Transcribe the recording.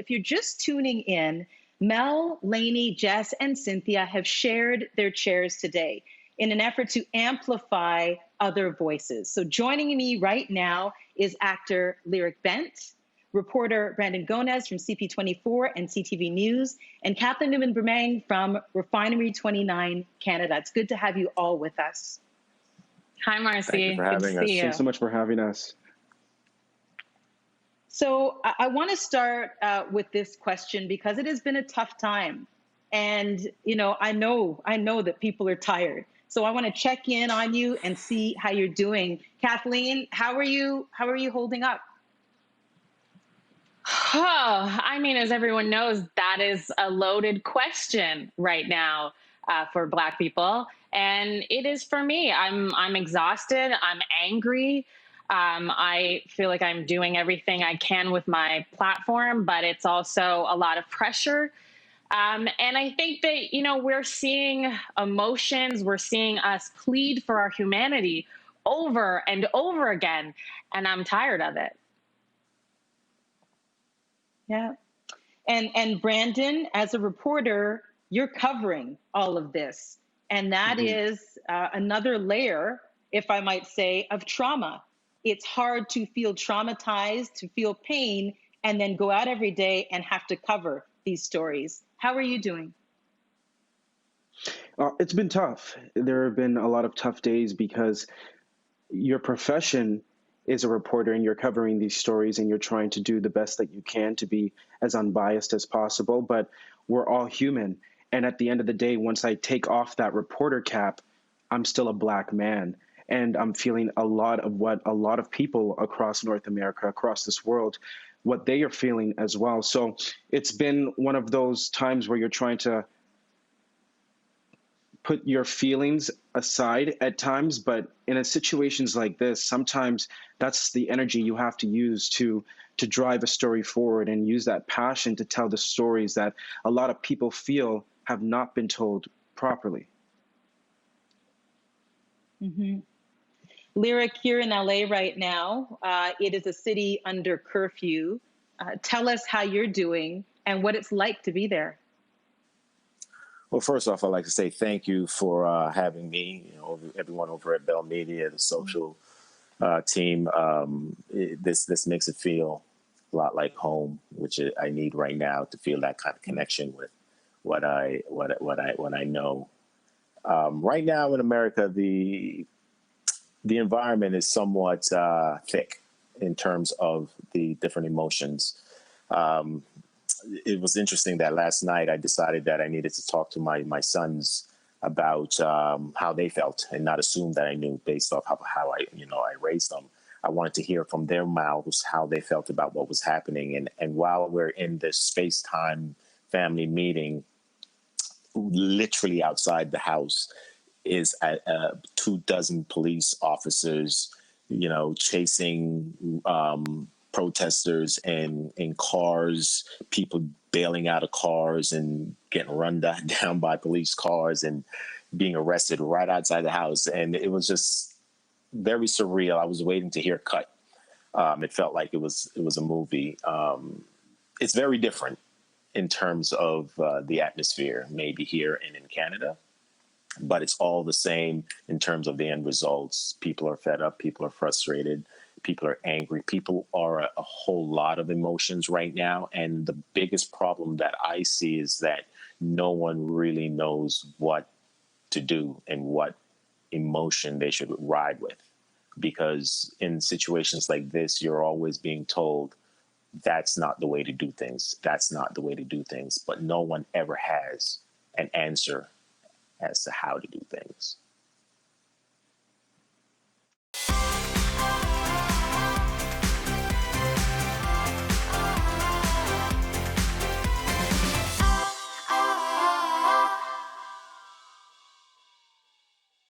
if you're just tuning in, Mel, Lainey, Jess, and Cynthia have shared their chairs today in an effort to amplify other voices. So joining me right now is actor Lyriq Bent, reporter Brandon Gonez from CP24 and CTV News, and Kathleen Newman-Bremang from Refinery 29 Canada. It's good to have you all with us. Hi, Marci. Thank you for having us. Thanks so much for having us. So I want to start with this question because it has been a tough time. And, I know that people are tired. So I want to check in on you and see how you're doing. Kathleen, how are you holding up? Oh, as everyone knows, that is a loaded question right now for Black people. And it is for me. I'm exhausted. I'm angry. I feel like I'm doing everything I can with my platform, but it's also a lot of pressure. And I think that, we're seeing emotions. We're seeing us plead for our humanity over and over again. And I'm tired of it. Yeah. And Brandon, as a reporter, you're covering all of this. And that is another layer, if I might say, of trauma. It's hard to feel traumatized, to feel pain, and then go out every day and have to cover these stories. How are you doing? It's been tough. There have been a lot of tough days because your profession is a reporter and you're covering these stories and you're trying to do the best that you can to be as unbiased as possible. But we're all human. And at the end of the day, once I take off that reporter cap, I'm still a Black man. And I'm feeling a lot of what a lot of people across North America, across this world, what they are feeling as well. So it's been one of those times where you're trying to put your feelings aside at times, but in situations like this, sometimes that's the energy you have to use to drive a story forward and use that passion to tell the stories that a lot of people feel have not been told properly. Mm-hmm. Lyriq, you're in LA right now. It is a city under curfew. Tell us how you're doing and what it's like to be there. Well, first off, I'd like to say thank you for having me, everyone over at Bell Media, the social team. This makes it feel a lot like home, which I need right now to feel that kind of connection with what I know. Right now in America, the environment is somewhat thick in terms of the different emotions. It was interesting that last night I decided that I needed to talk to my sons about how they felt and not assume that I knew based off how I raised them. I wanted to hear from their mouths how they felt about what was happening. And while we're in this space-time family meeting, literally outside the house is 24 police officers, chasing protesters in cars, people bailing out of cars and getting run down by police cars and being arrested right outside the house. And it was just very surreal. I was waiting to hear cut. It felt like it was a movie. It's very different in terms of the atmosphere, maybe here and in Canada, but it's all the same in terms of the end results. People are fed up. People are frustrated. People are angry. People are a whole lot of emotions right now. And the biggest problem that I see is that no one really knows what to do and what emotion they should ride with. Because in situations like this, you're always being told, that's not the way to do things. That's not the way to do things. But no one ever has an answer as to how to do things.